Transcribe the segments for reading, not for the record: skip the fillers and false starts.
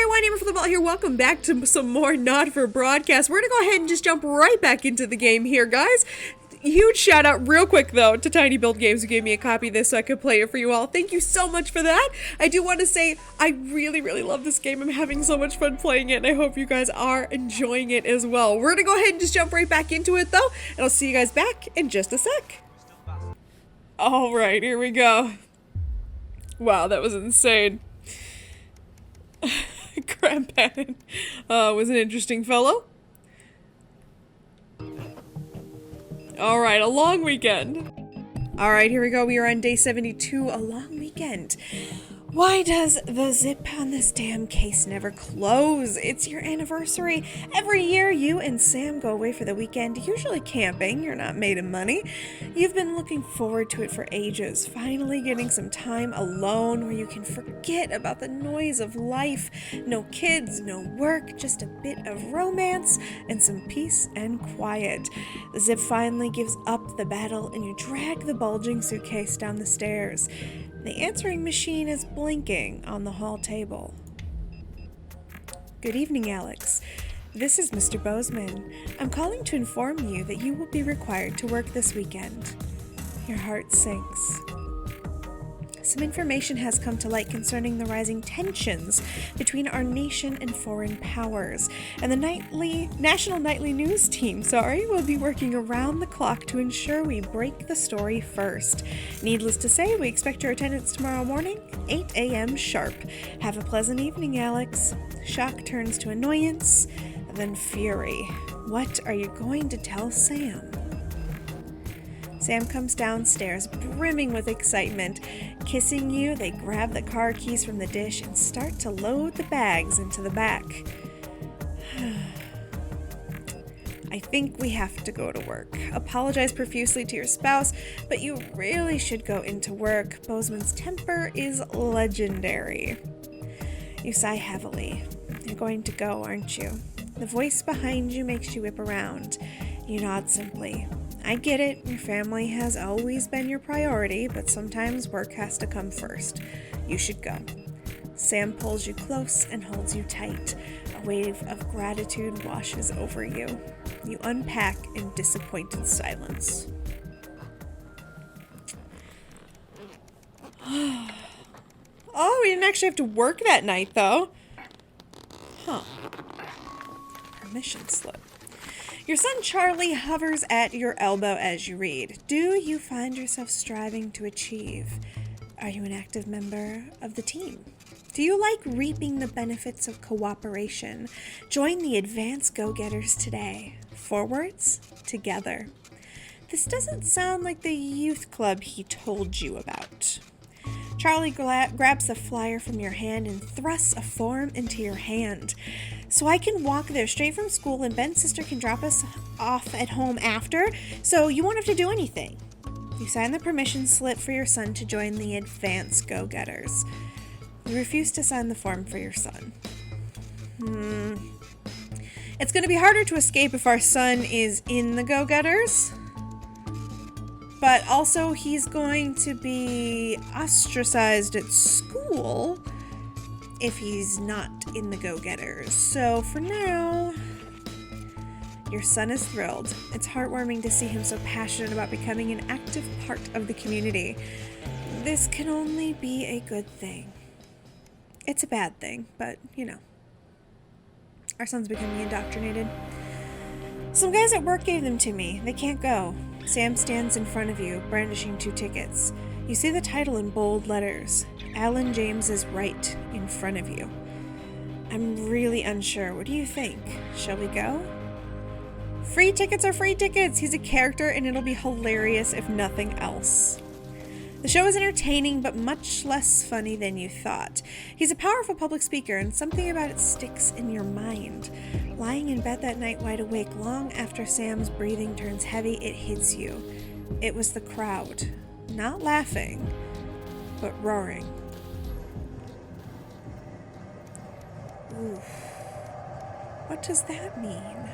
AmberFrmThVault here. Welcome back to some more Not For Broadcast. We're going to go ahead and just jump right back into the game here, guys. Huge shout out real quick though to tinyBuild Games who gave me a copy of this so I could play it for you all. Thank you so much for that. I do want to say I really love this game. I'm having so much fun playing it and I hope you guys are enjoying it as well. We're gonna go ahead and just jump right back into it though, and I'll see you guys back in just a sec. Alright, here we go. Wow, that was insane. Grandpa was an interesting fellow. Alright, a long weekend. Alright, here we go. We are on day 72, a long weekend. Why does the zip on this damn case never close? It's your anniversary. Every year, you and Sam go away for the weekend, usually camping. You're not made of money. You've been looking forward to it for ages, finally getting some time alone where you can forget about the noise of life. No kids, no work, just a bit of romance and some peace and quiet. The zip finally gives up the battle and you drag the bulging suitcase down the stairs. The answering machine is blinking on the hall table. Good evening, Alex. This is Mr. Bozeman. I'm calling to inform you that you will be required to work this weekend. Your heart sinks. Some information has come to light concerning the rising tensions between our nation and foreign powers, and the National Nightly News team, will be working around the clock to ensure we break the story first. Needless to say, we expect your attendance tomorrow morning, 8 a.m. sharp. Have a pleasant evening, Alex. Shock turns to annoyance, then fury. What are you going to tell Sam? Sam comes downstairs, brimming with excitement. Kissing you, they grab the car keys from the dish and start to load the bags into the back. I think we have to go to work. Apologize profusely to your spouse, but you really should go into work. Bozeman's temper is legendary. You sigh heavily. You're going to go, aren't you? The voice behind you makes you whip around. You nod simply. I get it, your family has always been your priority, but sometimes work has to come first. You should go. Sam pulls you close and holds you tight. A wave of gratitude washes over you. You unpack in disappointed silence. Oh, we didn't actually have to work that night, though. Huh. Permission slip. Your son Charlie hovers at your elbow as you read. Do you find yourself striving to achieve? Are you an active member of the team? Do you like reaping the benefits of cooperation? Join the advanced go-getters today. Forwards, together. This doesn't sound like the youth club he told you about. Charlie grabs the flyer from your hand and thrusts a form into your hand. So I can walk there straight from school and Ben's sister can drop us off at home after, so you won't have to do anything. You sign the permission slip for your son to join the advanced go-getters. You refuse to sign the form for your son. It's going to be harder to escape if our son is in the go-getters. But also he's going to be ostracized at school if he's not in the go-getters. So for now, your son is thrilled. It's heartwarming to see him so passionate about becoming an active part of the community. This can only be a good thing. It's a bad thing, but you know. Our son's becoming indoctrinated. Some guys at work gave them to me. They can't go. Sam stands in front of you, brandishing 2 tickets. You see the title in bold letters. Alan James is right in front of you. I'm really unsure. What do you think? Shall we go? Free tickets are free tickets. He's a character and it'll be hilarious if nothing else. The show is entertaining but much less funny than you thought. He's a powerful public speaker and something about it sticks in your mind. Lying in bed that night wide awake long after Sam's breathing turns heavy, it hits you. It was the crowd. Not laughing, but roaring. Oof. What does that mean?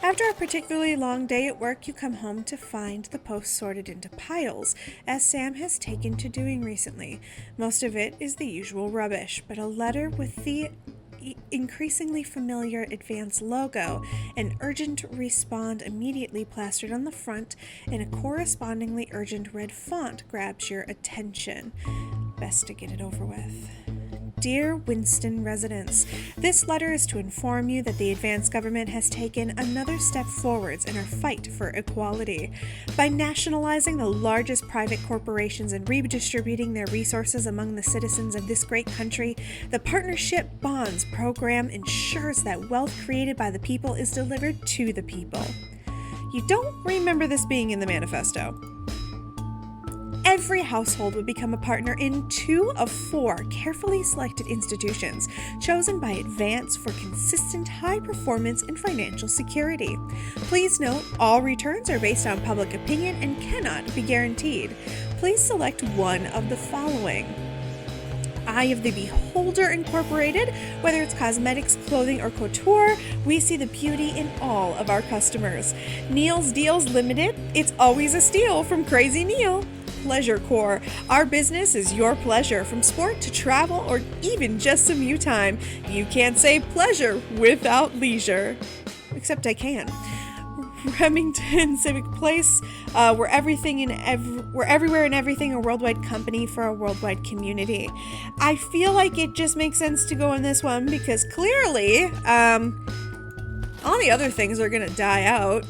After a particularly long day at work, you come home to find the post sorted into piles, as Sam has taken to doing recently. Most of it is the usual rubbish, but a letter with the increasingly familiar Advance logo, an urgent respond immediately plastered on the front, and a correspondingly urgent red font grabs your attention. Best to get it over with. Dear Winston residents, this letter is to inform you that the Advance government has taken another step forwards in our fight for equality. By nationalizing the largest private corporations and redistributing their resources among the citizens of this great country, the Partnership Bonds program ensures that wealth created by the people is delivered to the people. You don't remember this being in the manifesto. Every household would become a partner in 2 of 4 carefully selected institutions chosen by Advance for consistent high performance and financial security. Please note, all returns are based on public opinion and cannot be guaranteed. Please select one of the following. Eye of the Beholder Incorporated. Whether it's cosmetics, clothing, or couture, we see the beauty in all of our customers. Neil's Deals Limited. It's always a steal from Crazy Neil. Pleasure Core. Our business is your pleasure, from sport to travel or even just some you time. You can't say pleasure without leisure. Except I can. Remington Civic Place. We're everywhere and everything, a worldwide company for a worldwide community. I feel like it just makes sense to go in this one because clearly, all the other things are gonna die out.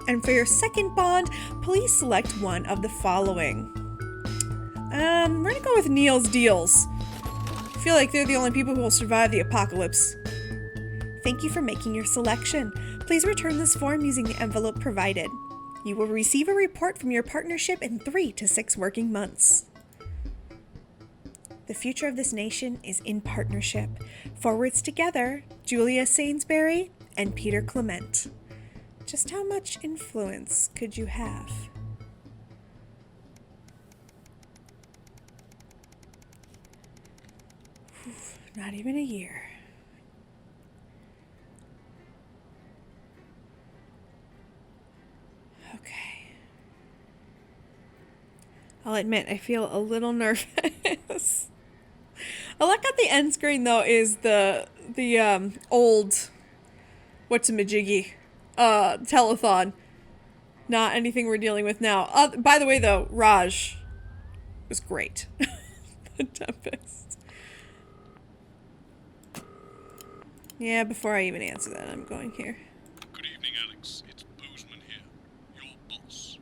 And for your second bond, please select one of the following. We're gonna go with Neil's Deals. I feel like they're the only people who will survive the apocalypse. Thank you for making your selection. Please return this form using the envelope provided. You will receive a report from your partnership in 3 to 6 working months. The future of this nation is in partnership. Forwards together, Julia Sainsbury and Peter Clement. Just how much influence could you have? Not even a year. Okay. I'll admit, I feel a little nervous. I like at the end screen though is the old what's-a-majiggy telethon. Not anything we're dealing with now. By the way though, Raj was great. The Tempest. Yeah, before I even answer that, I'm going here. Good evening, Alex. It's Bozeman here, your boss.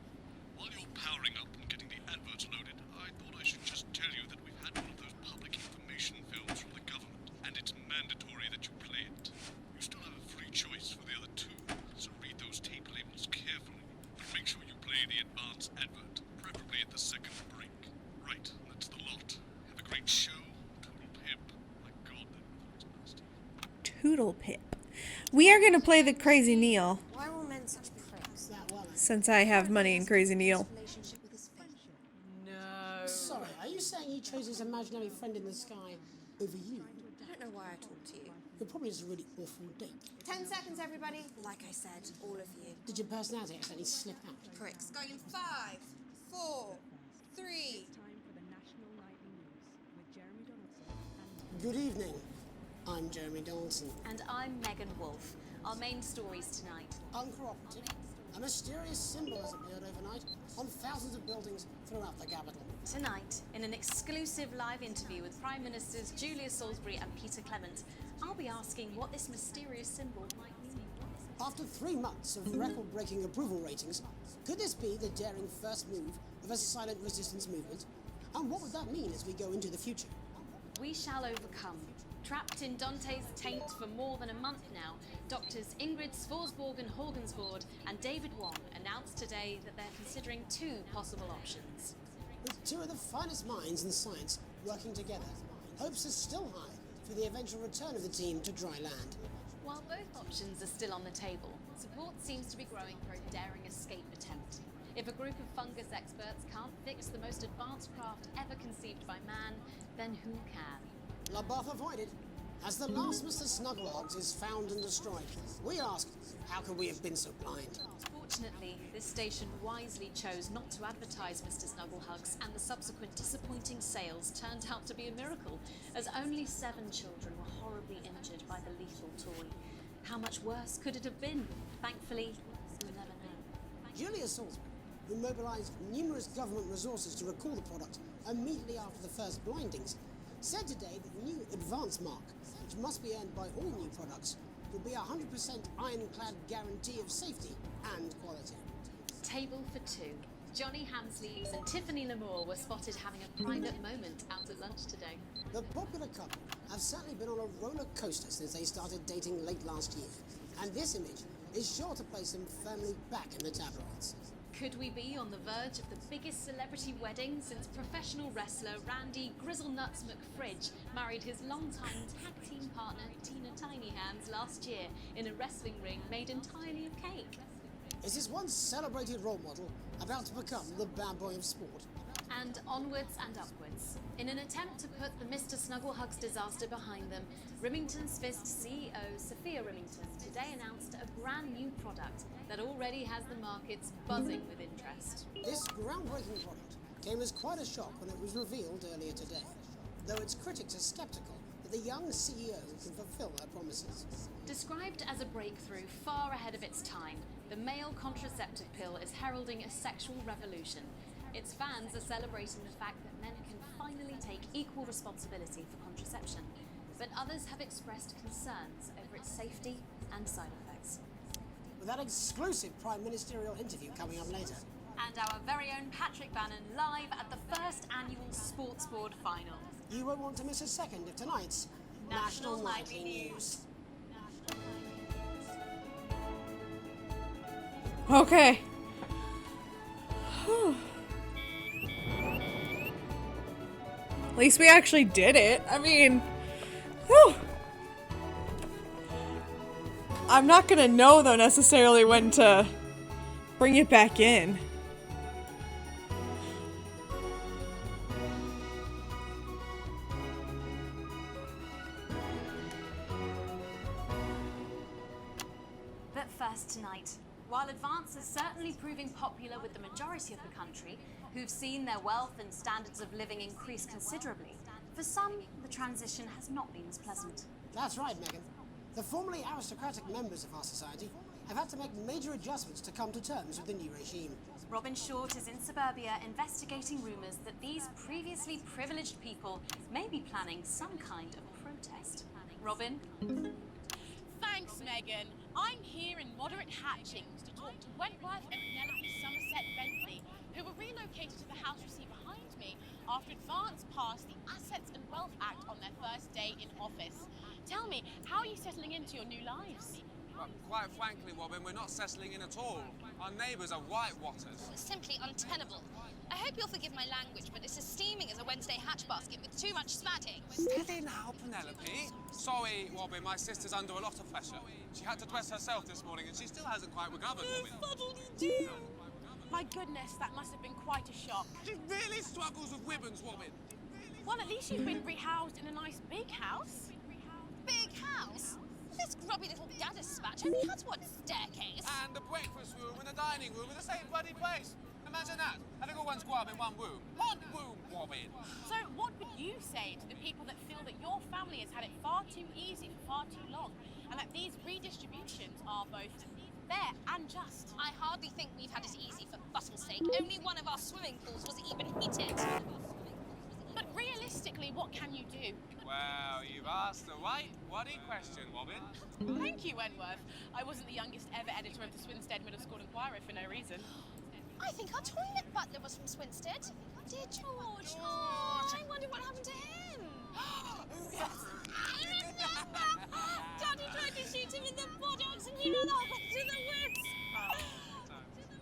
While you're powering up and getting the adverts loaded, I thought I should just tell you that we've had one of those public information films from the government, and it's mandatory that you play it. You still have a free choice for the other 2, so read those tape labels carefully. But make sure you play the advance advert, preferably at the second break. Right, that's the lot. Have a great show. Total pip. My God, that was nasty. Toodle Pip. We are going to play the Crazy Neil. Why are all men such pricks? Since I have money in Crazy Neil. Relationship with his friendship. No. Sorry, are you saying he chose his imaginary friend in the sky over you? I don't know why I talked to you. You're probably just a really awful date. 10 seconds, everybody. Like I said, all of you. Did your personality accidentally slip out? Pricks. Going in 5, 4, 3. Good evening. I'm Jeremy Donaldson. And I'm Megan Wolfe. Our main stories tonight. Uncooperative. A mysterious symbol has appeared overnight on thousands of buildings throughout the capital. Tonight, in an exclusive live interview with Prime Ministers Julia Salisbury and Peter Clement, I'll be asking what this mysterious symbol might mean. After 3 months of record-breaking approval ratings, could this be the daring first move of a silent resistance movement? And what would that mean as we go into the future? We shall overcome. Trapped in Dante's taint for more than a month now, doctors Ingrid Svorsborg-Horgensvoord and David Wong announced today that they're considering 2 possible options. With 2 of the finest minds in science working together, hopes are still high for the eventual return of the team to dry land. While both options are still on the table, support seems to be growing for a daring escape attempt. If a group of fungus experts can't fix the most advanced craft ever conceived by man, then who can? Bloodbath avoided. As the last Mr. Snugglehugs is found and destroyed, we ask, how could we have been so blind? Fortunately, this station wisely chose not to advertise Mr. Snugglehugs, and the subsequent disappointing sales turned out to be a miracle, as only 7 children were horribly injured by the lethal toy. How much worse could it have been? Thankfully, we'll never know. Julia Salisbury, who mobilized numerous government resources to recall the product immediately after the first blindings, said today that the new advance mark, which must be earned by all new products, will be a 100% ironclad guarantee of safety and quality. Table for 2. Johnny Hamsleeves and Tiffany Lamore were spotted having a private moment out at lunch today. The popular couple have certainly been on a roller coaster since they started dating late last year, and this image is sure to place them firmly back in the tabloids. Could we be on the verge of the biggest celebrity wedding since professional wrestler Randy Grizzlenuts McFridge married his longtime tag team partner Tina Tiny Hands last year in a wrestling ring made entirely of cake? Is this once celebrated role model about to become the bad boy of sport? And onwards and upwards. In an attempt to put the Mr. Snugglehugs disaster behind them, Remington's Fist CEO Sophia Remington today announced a brand new product that already has the markets buzzing with interest. This groundbreaking product came as quite a shock when it was revealed earlier today, though its critics are skeptical that the young CEO can fulfill her promises. Described as a breakthrough far ahead of its time, the male contraceptive pill is heralding a sexual revolution. Its fans are celebrating the fact that men can finally take equal responsibility for contraception, but others have expressed concerns over its safety and side effects. With that exclusive Prime Ministerial interview coming up later. And our very own Patrick Bannon live at the first annual Sports Board final. You won't want to miss a second of tonight's National Nightly News. Okay. At least we actually did it. I mean, whew. I'm not gonna know though necessarily when to bring it back in. But first tonight, while Advance is certainly proving popular with the majority of the country, who've seen their wealth and standards of living increase considerably, for some, the transition has not been as pleasant. That's right, Megan. The formerly aristocratic members of our society have had to make major adjustments to come to terms with the new regime. Robin Short is in suburbia investigating rumours that these previously privileged people may be planning some kind of protest. Robin? Thanks, Megan. I'm here in Moderate Hatchings to talk to Wentworth and Penelope Somerset Bentley, who were relocated to the house you see behind me after Advance passed the Assets and Wealth Act on their first day in office. Tell me, how are you settling into your new lives? Well, quite frankly, Robin, we're not settling in at all. Our neighbours are whitewatters. Simply untenable. I hope you'll forgive my language, but it's as steaming as a Wednesday hatch basket with too much spatting. Steady now, Penelope. Sorry, Robin, my sister's under a lot of pressure. She had to dress herself this morning and she still hasn't quite recovered, Robin. My goodness, that must have been quite a shock. She really struggles with ribbons, Robin. Well, at least you've been rehoused in a nice big house. Big house? This grubby little gaddispatch only has one staircase. And the breakfast room and the dining room in the same bloody place. Imagine that, having all one squab in one room. One room, Robin. So what would you say to the people that feel that your family has had it far too easy for far too long, and that these redistributions are both fair and just? I hardly think we've had it easy for button's sake. Only one of our swimming pools was even heated. But realistically, what can you do? Well, you've asked the right bloody question, Robin. Thank you, Wentworth. I wasn't the youngest ever editor of the Swinstead Middle School Inquirer for no reason. I think our toilet butler was from Swinstead. Dear George. Oh, I wonder what happened to him. I remember! Daddy tried to shoot him in the buttocks and he ran off into the woods.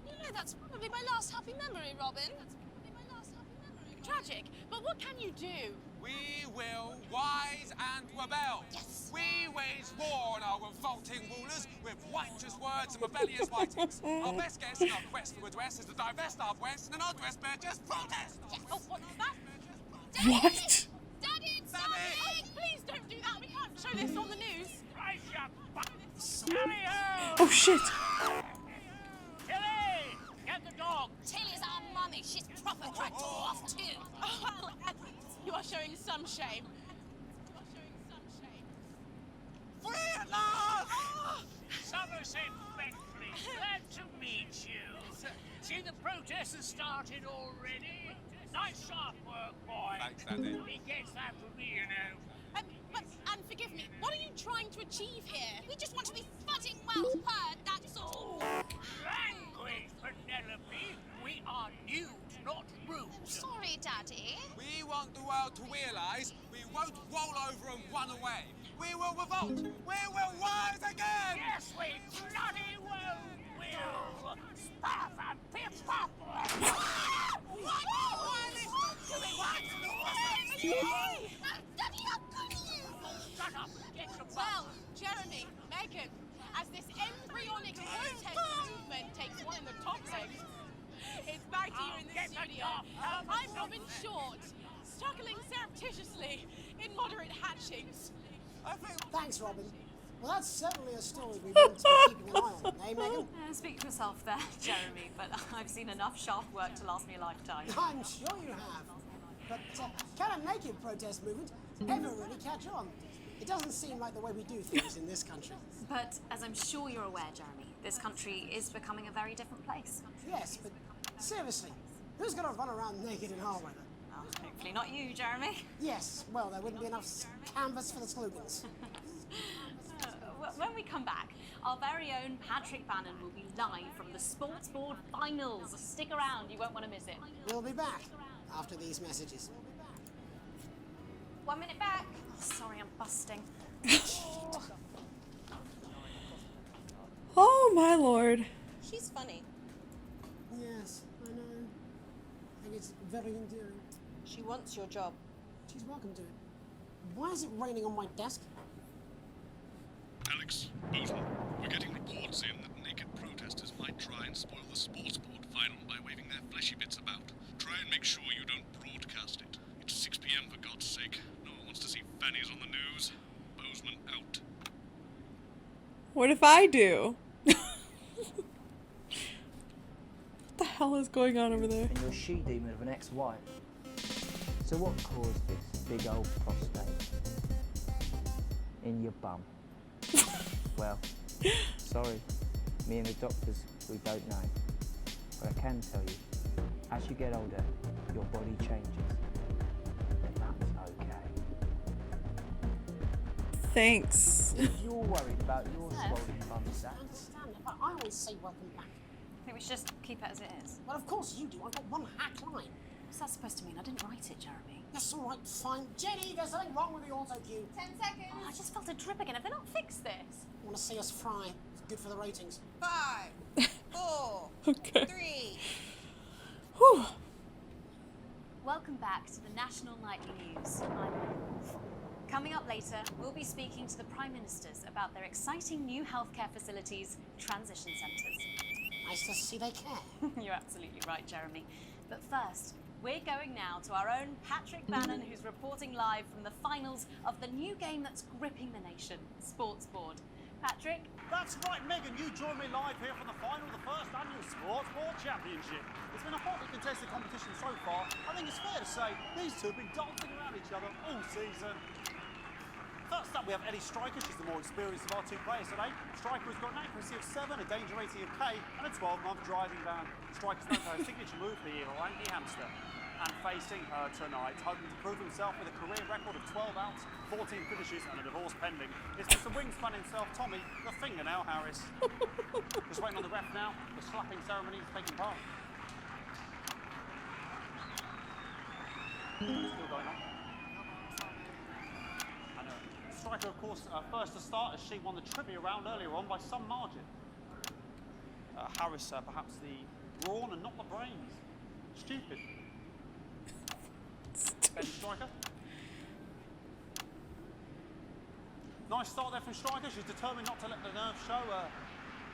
You know, that's probably my last happy memory, Robin. Tragic, but what can you do? We will rise and rebel. Yes. We wage war on our revolting rulers with righteous words and rebellious writings. Our best guess in our quest for redress is to divest our breasts and our dress bear just protest. Yes. Oh, what's that? What? Daddy, it's Daddy! Oh, please don't do that. We can't show this Oh shit! Tilly! Get the dog! Tilly's our mummy. She's proper dragged off too. Well, at least you are showing some shame. Free at last! Somerset Bentley, glad to meet you. See, the protest has started already. Nice sharp work, boy. Thanks, Andy. He gets that from me, you know. And forgive me, what are you trying to achieve here? We just want to be fucking well heard, that's all. Language, Penelope. We are news, not rules. Sorry, Daddy. We want the world to realise we won't roll over and run away. We will revolt. We will rise again. Yes, we bloody well will. Spaff and pip pop. Daddy, how could you? Shut up. Get your Well, Jeremy, Megan, as this embryonic protest movement takes one in the top legs, it's back to you in the get the studio. dog. I'm Robin Short, struggling surreptitiously in moderate hatchings. Thanks, Robin. Well, that's certainly a story we want to be keeping an eye on, eh, Megan? Speak for yourself there, Jeremy, but I've seen enough sharp work to last me a lifetime. I'm sure you have. But can a naked protest movement ever really catch on? It doesn't seem like the way we do things in this country. But as I'm sure you're aware, Jeremy, this country is becoming a very different place. Yes, but seriously, who's going to run around naked in our weather? Oh, hopefully not you, Jeremy. Yes, well, there wouldn't be enough canvas for the slogans. When we come back, our very own Patrick Bannon will be live from the Sports Board Finals. Stick around, you won't want to miss it. We'll be back after these messages. 1 minute back. Sorry, I'm busting. Oh my lord. She's funny. Yes, I know. I think it's very endearing. She wants your job. She's welcome to it. Why is it raining on my desk? Alex, Bozeman, we're getting reports in that naked protesters might try and spoil the sports board final by waving their fleshy bits about. Try and make sure you don't broadcast it. It's 6 p.m. for God's sake. No one wants to see fannies on the news. Bozeman out. What if I do? What the hell is going on over there? And you're a she-demon of an ex-wife. So what caused this big old prostate in your bum? Well, sorry, me and the doctors, we don't know. But I can tell you, as you get older, your body changes. And that's okay. Thanks. If you're worried about your swollen bum I sack, understand it, but I always say welcome back. I think we should just keep it as it is. Well, of course you do. I've got one hack line. What's that supposed to mean? I didn't write it, Jeremy. That's all right, fine. Jenny, there's something wrong with the auto cue. 10 seconds. Oh, I just felt a drip again. Have they not fixed this? Want to see us fry? It's good for the ratings. 5, 4, Okay. 3. Whew. Welcome back to the National Nightly News. I'm Anna Wolf. Coming up later, we'll be speaking to the Prime Ministers about their exciting new healthcare facilities, transition centres. Nice to see they care. You're absolutely right, Jeremy. But first, we're going now to our own Patrick Bannon, who's reporting live from the finals of the new game that's gripping the nation, Sports Board. Patrick? That's right, Megan, you join me live here for the final of the first annual Sports Board Championship. It's been a hotly contested competition so far. I think it's fair to say these two have been dancing around each other all season. First up, we have Ellie Striker. She's the more experienced of our two players today. Striker has got an accuracy of 7, a danger rating of K, and a 12-month driving ban. Striker's known for her signature move, the Lanky Hamster. And facing her tonight, hoping to prove himself with a career record of 12 outs, 14 finishes, and a divorce pending, it's Mr. Wingspan himself, Tommy, the Fingernail Harris. Just waiting on the ref now. The slapping ceremony is taking part. Still going on. Striker, of course, first to start as she won the trivia round earlier on by some margin. Harris, perhaps the brawn and not the brains. Stupid. Ben Striker. Nice start there from Striker. She's determined not to let the nerves show.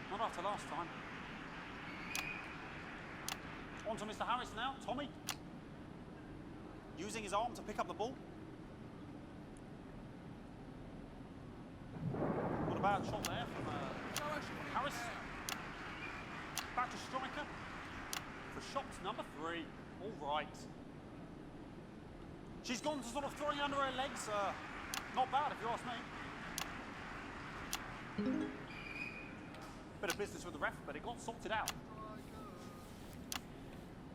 Not after last time. On to Mr. Harris now. Tommy. Using his arm to pick up the ball. Not a bad shot there from Back to striker for shot number 3. All right. She's gone to sort of throwing under her legs. Not bad, if you ask me. Bit of business with the ref, but it got sorted out.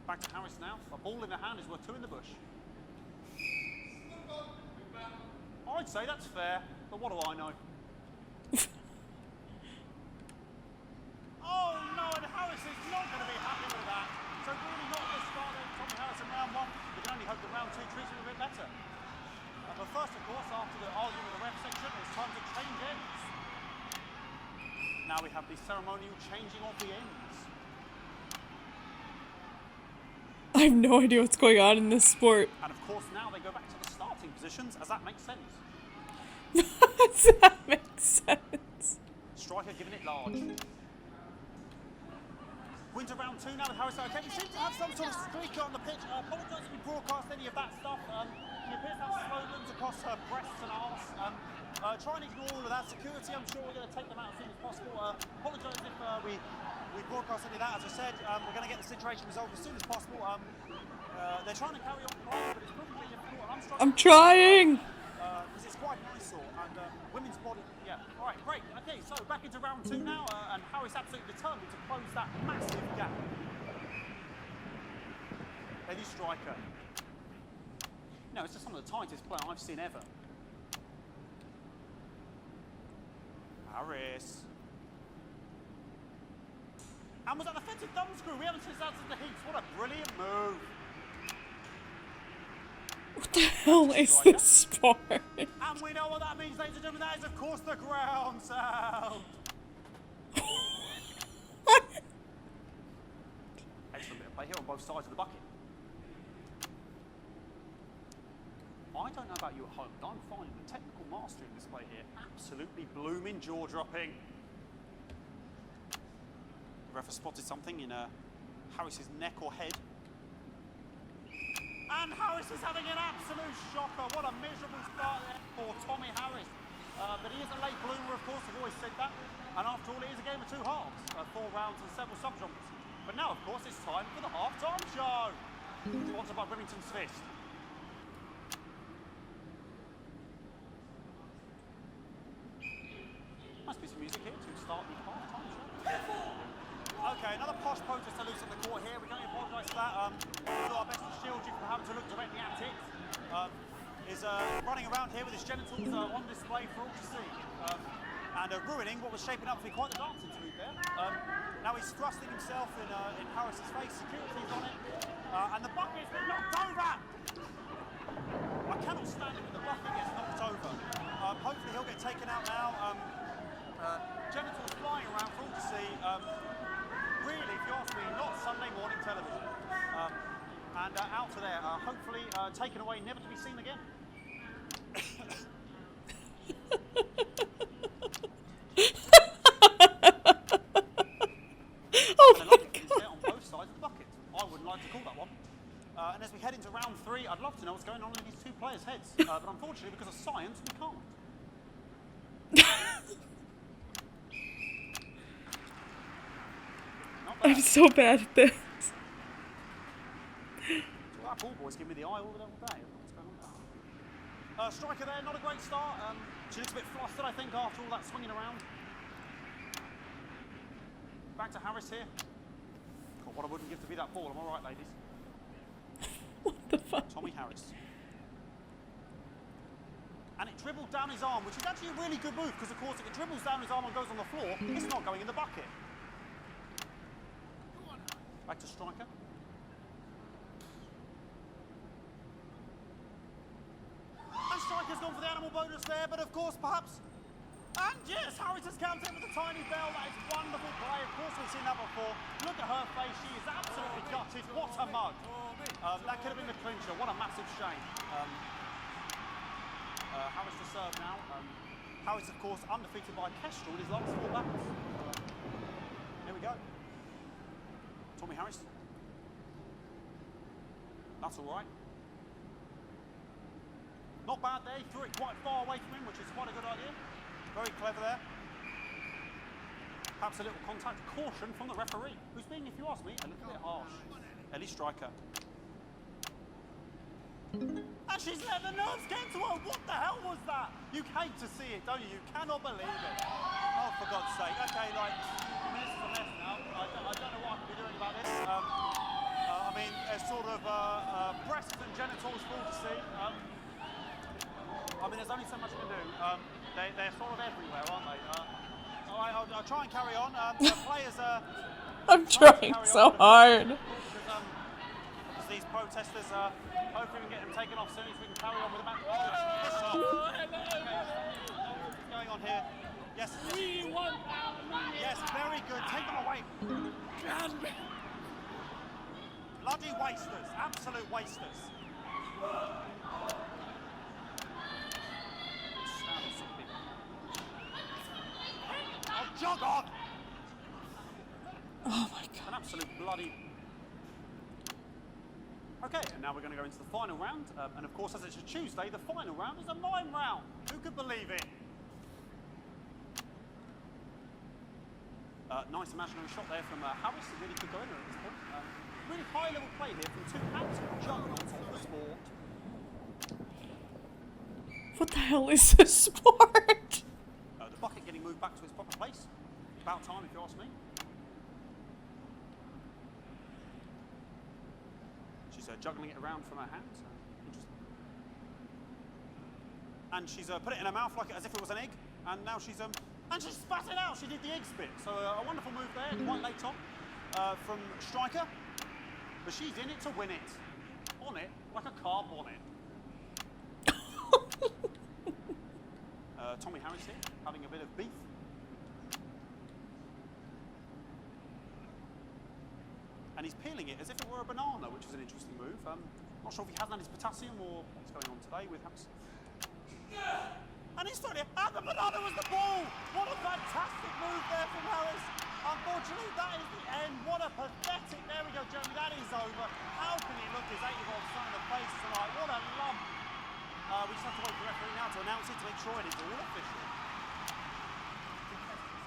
Back to Harris now. A ball in the hand is worth 2 in the bush. I'd say that's fair, but what do I know? Oh no, and Harris is not going to be happy with that. So really not this far then, Tommy Harris in round 1. We can only hope that round 2 treats him a bit better. But first, of course, after the argument with the ref section, it's time to change ends. Now we have the ceremonial changing of the ends. I have no idea what's going on in this sport. And of course now they go back to the starting positions, as that makes sense. Does that make sense? Striker giving it large. Winter round 2 now with Harris. Okay, he seems to have some sort of streak on the pitch. Apologise if we broadcast any of that stuff. He appears to have slogans across her breasts and arse. Try and ignore all of that. Security, I'm sure we're going to take them out as soon as possible. Apologise if we broadcast any of that. As I said, we're going to get the situation resolved as soon as possible. They're trying to carry on playing, but it's proving really difficult. I'm trying! Because it's quite an eyesore, and women's body, yeah. All right, great. Okay, so back into round 2 now, and Harris absolutely determined to close that massive gap. Any striker. No, it's just some of the tightest play I've seen ever. Harris. And was that an offensive thumb screw? We haven't seen that since the heats. What a brilliant move. What the hell is this sport? And we know what that means, ladies and gentlemen. That is, of course, the ground sound. Excellent bit of play here on both sides of the bucket. I don't know about you at home, but I'm finding the technical mastery in this play here absolutely blooming jaw-dropping. The ref has spotted something in Harris's neck or head. And Harris is having an absolute shocker. What a miserable start there for Tommy Harris. But he is a late bloomer, of course, I've always said that. And after all, it is a game of 2 halves, 4 rounds and several subgenres. But now, of course, it's time for the half-time show. Sponsored by Remington's Fist. Must be some music here to start the half-time show. Okay, another posh protest to loose on the court here. We can only apologise for that. We'll do our best to shield you from having to look directly at it. Is running around here with his genitals on display for all to see. And ruining what was shaping up to be quite the dance interlude there. Now he's thrusting himself in Harris's face. Security's on it. And the bucket's been knocked over! I cannot stand it when the bucket gets knocked over. Hopefully he'll get taken out now. Genitals flying around for all to see. Really, if you ask me, not Sunday morning television. And out to there, hopefully taken away, never to be seen again. Oh my God. On both sides of the bucket. I wouldn't like to call that one. And as we head into round 3, I'd love to know what's going on in these 2 players' heads. But unfortunately, because of science, we can't. I'm so bad at this. Well, that ball boy's giving me the eye all day. What's going on there? Striker there, not a great start. She looks a bit flustered, I think, after all that swinging around. Back to Harris here. God, what I wouldn't give to be that ball. I'm all right, ladies. What the fuck? Tommy Harris. And it dribbled down his arm, which is actually a really good move, because, of course, if it dribbles down his arm and goes on the floor, it's not going in the bucket. Back to striker. And striker's gone for the animal bonus there, but of course, perhaps. And yes, Harris has counted with a tiny bell. That is wonderful play. Of course, we've seen that before. Look at her face. She is absolutely gutted. What a mug. That could have been the clincher. What a massive shame. Harris to serve now. Harris, of course, undefeated by Kestrel in his last 4 battles. Here we go. Tommy Harris. That's all right. Not bad there. He threw it quite far away from him, which is quite a good idea. Very clever there. Perhaps a little contact caution from the referee, who's being, if you ask me, a little bit harsh. Ellie Striker. And she's let the nerves get to her. What the hell was that? You hate to see it, don't you? You cannot believe it. Oh, for God's sake. Okay, like, I mean, this is a mess now. I don't know what I can be doing about this. I mean, it's sort of breasts and genitals for all to see. I mean, there's only so much you can do. They're sort of everywhere, aren't they? All right, I'll try and carry on. The players I'm trying so hard. Because these protesters, hopefully we can get them taken off soon so we can carry on with the match. What's going on here? Yes. Yes, very good. Take them away. Bloody wasters. Absolute wasters. Oh, jog on! Oh my god. An absolute bloody... Okay, and now we're going to go into the final round. And of course, as it's a Tuesday, the final round is a mime round. Who could believe it? Nice imaginary shot there from Harris. It really could go in there at this point. Really high level play here from two absolute juggernauts of the sport. What the hell is this sport? The bucket getting moved back to its proper place. About time, if you ask me. She's juggling it around from her hands. Interesting. And she's put it in her mouth like as if it was an egg. And now she's spat it out. She did the egg spit. So a wonderful move there, quite late on, from Striker. But she's in it to win it. On it, like a car bonnet. Tommy Harris here, having a bit of beef. And he's peeling it as if it were a banana, which is an interesting move. Not sure if he hasn't had his potassium or what's going on today with Harris. And he's throwing it, and the banana was the ball! What a fantastic move there from Harris. Unfortunately, that is the end. What a pathetic, there we go, Jeremy, that is over. How can he look his 8-year-old son in the face tonight? What a lump. We just have to wait for the referee now to announce it to make sure it is all official.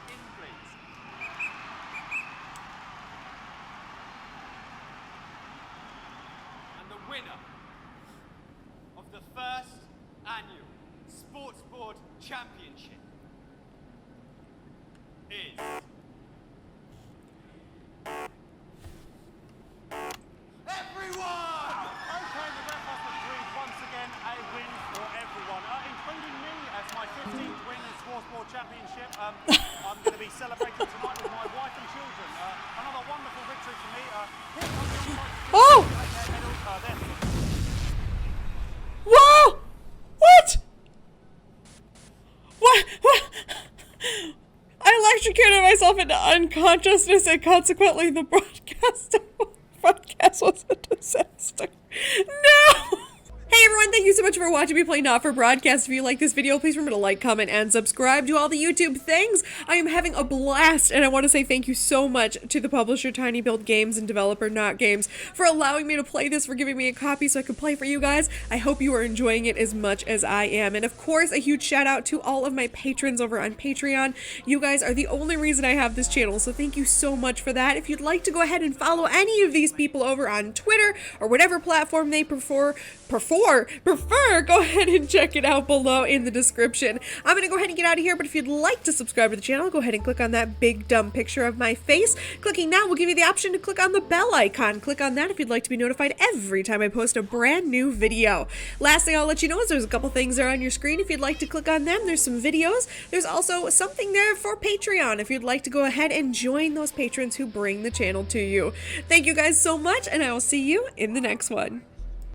In, please. And the winner of the first annual Sports Board Championship is... everyone! Okay, the ref has agreed once again a win for everyone, including me as my 15th win in Sports Board Championship. I'm going to be celebrating tonight with my wife and children. Another wonderful victory for me. Oh! Whoa! What? What? I electrocuted myself into unconsciousness and consequently the broadcast was a disaster. No! Hey everyone, thank you so much for watching me play Not For Broadcast. If you like this video, please remember to like, comment, and subscribe. Do all the YouTube things. I am having a blast, and I want to say thank you so much to the publisher tinyBuild Games and developer NotGames for allowing me to play this, for giving me a copy so I could play for you guys. I hope you are enjoying it as much as I am. And of course, a huge shout out to all of my patrons over on Patreon. You guys are the only reason I have this channel, so thank you so much for that. If you'd like to go ahead and follow any of these people over on Twitter or whatever platform they prefer, go ahead and check it out below in the description. I'm gonna go ahead and get out of here, but if you'd like to subscribe to the channel, go ahead and click on that big dumb picture of my face. Clicking that will give you the option to click on the bell icon. Click on that if you'd like to be notified every time I post a brand new video. Last thing I'll let you know is there's a couple things there on your screen. If you'd like to click on them, there's some videos. There's also something there for Patreon if you'd like to go ahead and join those patrons who bring the channel to you. Thank you guys so much, and I will see you in the next one.